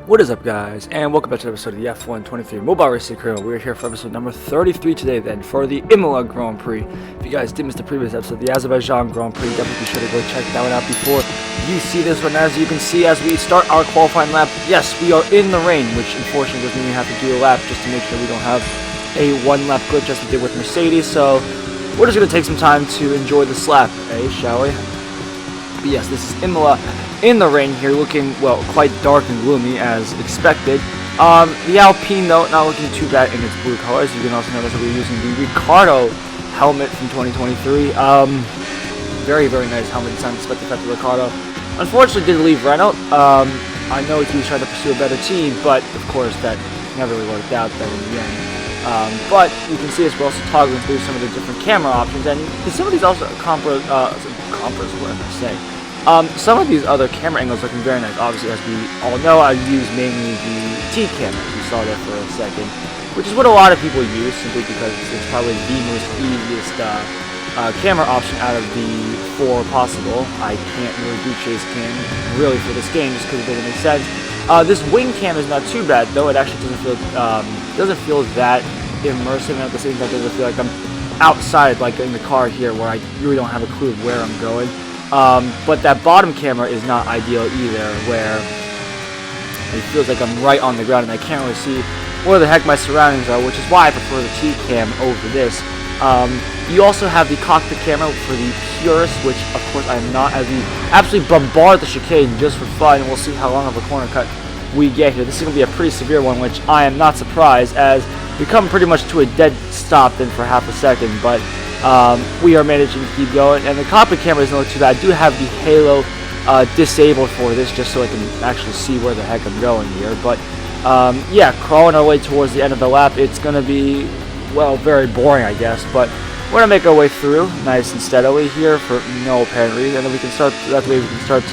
What is up, guys, and welcome back to episode of the F123 Mobile Racing Crew. We're here for episode number 33 today, then, for the Imola Grand Prix. If you guys did miss the previous episode, the Azerbaijan Grand Prix, definitely be sure to go check that one out before you see this one. As you can see, as we start our qualifying lap, yes, we are in the rain, which unfortunately does mean we have to do a lap just to make sure we don't have a one-lap glitch as we did with Mercedes. So we're just going to take some time to enjoy this lap, shall we? But yes, this is Imola in the rain here, looking, well, quite dark and gloomy as expected. The Alpine, though, not looking too bad in its blue colors. You can also notice that we're using the Ricardo helmet from 2023. Very, very nice helmet design, despite the fact that Ricardo unfortunately did leave Renault. I know he was trying to pursue a better team, but of course that never really worked out then in the end. But you can see as we're also toggling through some of the different camera options, and some of these also some of these other camera angles looking very nice. Obviously, as we all know, I use mainly the T camera, as you saw there for a second, which is what a lot of people use, simply because it's probably the most easiest camera option out of the four possible. I can't really do chase cam really for this game just because it doesn't make sense. This wing cam is not too bad, though. It actually doesn't feel that immersive, and at the same time doesn't feel like I'm outside, like in the car here, where I really don't have a clue of where I'm going. But that bottom camera is not ideal either, where it feels like I'm right on the ground and I can't really see where the heck my surroundings are, which is why I prefer the T-cam over this. You also have the cockpit camera for the purists, which of course I'm not, as we absolutely bombard the chicane just for fun, and we'll see how long of a corner cut we get here. This is going to be a pretty severe one, which I am not surprised, as we come pretty much to a dead stop then for half a second, but we are managing to keep going, and the cockpit camera isn't looking too bad. I do have the halo disabled for this, just so I can actually see where the heck I'm going here. But yeah, crawling our way towards the end of the lap. It's going to be, well, very boring, I guess, but we're going to make our way through nice and steadily here for no apparent reason, and then we can start, that way we can start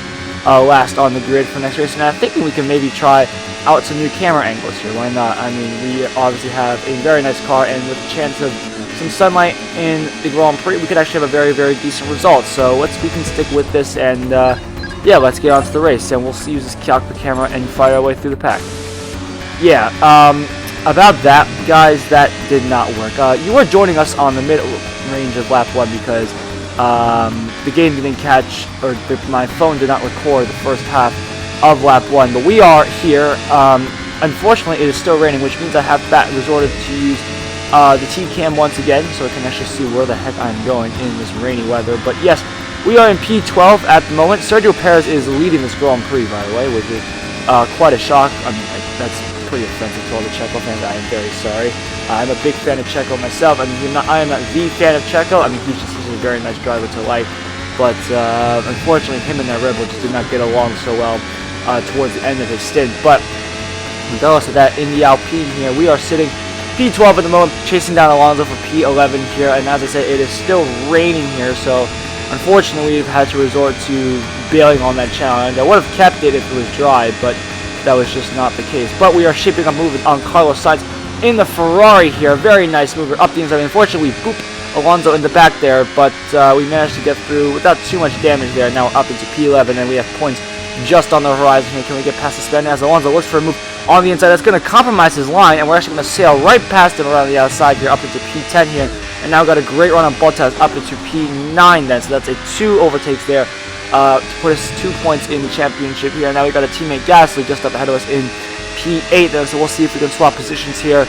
last on the grid for next race. And I'm thinking we can maybe try out some new camera angles here. Why not? I mean, we obviously have a very nice car, and with a chance of some sunlight in the Grand Prix, we could actually have a very, very decent result. So we can stick with this, and yeah, let's get on to the race, and we'll use this cockpit camera and fight our way through the pack. Yeah, about that, guys, that did not work. You were joining us on the mid-range of lap 1 because the game didn't catch, or my phone did not record the first half of lap 1, but we are here. Unfortunately, it is still raining, which means I have resorted to use the T-cam once again, so I can actually see where the heck I'm going in this rainy weather. But yes, we are in P12 at the moment. Sergio Perez is leading this Grand Prix, by the way, which is quite a shock. I mean, that's pretty offensive to all the Checo fans. I am very sorry. I'm a big fan of Checo myself. I mean, I am not the fan of Checo. I mean, he's a very nice driver to like, but unfortunately, him and that Red Bull just did not get along so well towards the end of his stint. But regardless of that, in the Alpine here, we are sitting P12 at the moment, chasing down Alonso for P11 here, and as I said, it is still raining here, so unfortunately we've had to resort to bailing on that challenge. I would have kept it if it was dry, but that was just not the case. But we are shaping up moving on Carlos Sainz in the Ferrari here. Very nice mover up the inside. Unfortunately, we boop Alonso in the back there, but we managed to get through without too much damage there. Now up into P11, and we have points just on the horizon here. Can we get past the Spaniard as Alonso looks for a move on the inside? That's going to compromise his line, and we're actually going to sail right past him around the outside here up into P10 here, and now got a great run on Bottas up into P9 then, so that's a 2 overtakes there to put us 2 points in the championship here. Now we got a teammate Gasly just up ahead of us in P8 then, so we'll see if we can swap positions here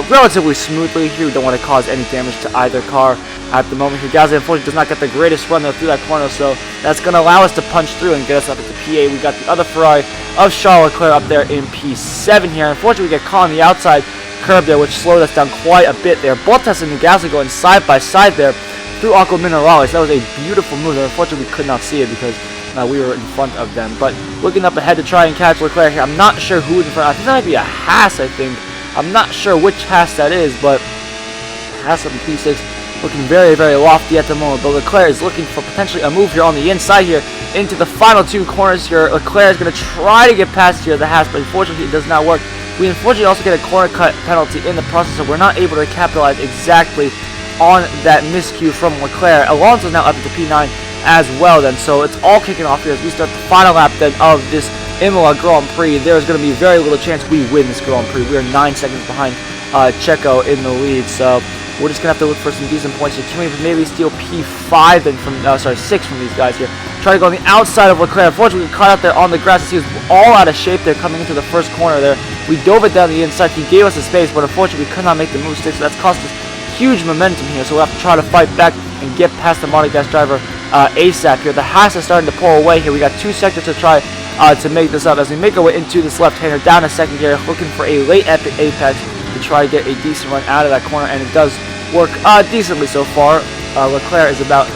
relatively smoothly here. We don't want to cause any damage to either car at the moment here. Gasly unfortunately does not get the greatest run though through that corner, so that's going to allow us to punch through and get us up into P8. We got the other Ferrari of Charles Leclerc up there in P7 here. Unfortunately, we get caught on the outside curb there, which slowed us down quite a bit there. Bottas and Gasly going side by side there through Aqua Minerales. That was a beautiful move. Unfortunately, we could not see it because we were in front of them. But looking up ahead to try and catch Leclerc here. I'm not sure who is in front. I think that might be a Haas, I think. I'm not sure which Haas that is, but Haas up in P6. Looking very, very lofty at the moment, but Leclerc is looking for potentially a move here on the inside here into the final 2 corners here. Leclerc is going to try to get past here the Haas, but unfortunately it does not work. We unfortunately also get a corner cut penalty in the process, so we're not able to capitalize exactly on that miscue from Leclerc. Alonso now up into P9 as well then, so it's all kicking off here as we start the final lap then of this Imola Grand Prix, there's going to be very little chance we win this Grand Prix. We are 9 seconds behind Checo in the lead, so we're just going to have to look for some decent points here. Can we maybe steal P5 and from, 6 from these guys here? Try to go on the outside of Leclerc. Unfortunately, we caught out there on the grass. He was all out of shape there coming into the first corner there. We dove it down the inside. He gave us the space, but unfortunately, we could not make the move stick, so that's cost us huge momentum here. So we'll have to try to fight back and get past the Monegasque driver ASAP here. The Haas is starting to pull away here. We got 2 sectors to try to make this up as we make our way into this left-hander down a second gear, looking for a late apex to try to get a decent run out of that corner, and it does work decently so far. Leclerc is about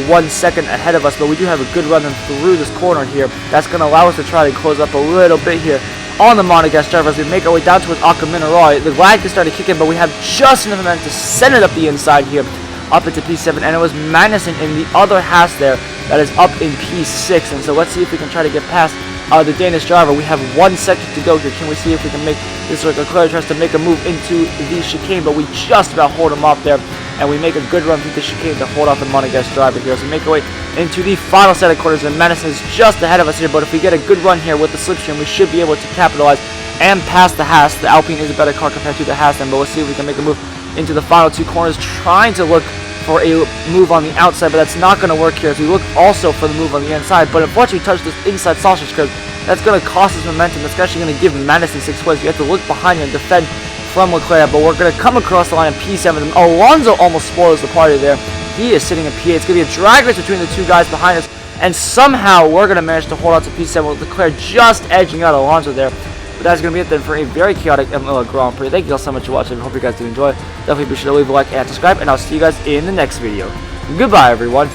1 second ahead of us, but we do have a good run through this corner here. That's going to allow us to try to close up a little bit here on the Monegasque driver as we make our way down towards Aqua Mineral. The lag is starting to kick in, but we have just enough momentum to send it up the inside here, up into P7, and it was Magnussen in the other Haas there that is up in P6, and so let's see if we can try to get past the Danish driver. We have 1 second to go here. Can we see if we can make this? Leclerc tries to make a move into the chicane, but we just about hold him off there, and we make a good run through the chicane to hold off the Monegasque driver here. So we make our way into the final set of quarters, and Magnussen is just ahead of us here, but if we get a good run here with the slipstream, we should be able to capitalize and pass the Haas. The Alpine is a better car compared to the Haas, but let's see if we can make a move into the final 2 corners, trying to look for a move on the outside, but that's not going to work here as we look also for the move on the inside, but unfortunately we touched this inside sausage curve. That's going to cost us momentum. That's actually going to give Magnussen 6 points. You have to look behind you and defend from Leclerc, but we're going to come across the line in P7. Alonso almost spoils the party there. He is sitting in P8. It's going to be a drag race between the 2 guys behind us, and somehow we're going to manage to hold on to P7 with Leclerc just edging out Alonso there. But that's going to be it then for a very chaotic Imola Grand Prix. Thank you all so much for watching. I hope you guys do enjoy. Definitely be sure to leave a like and subscribe, and I'll see you guys in the next video. Goodbye, everyone.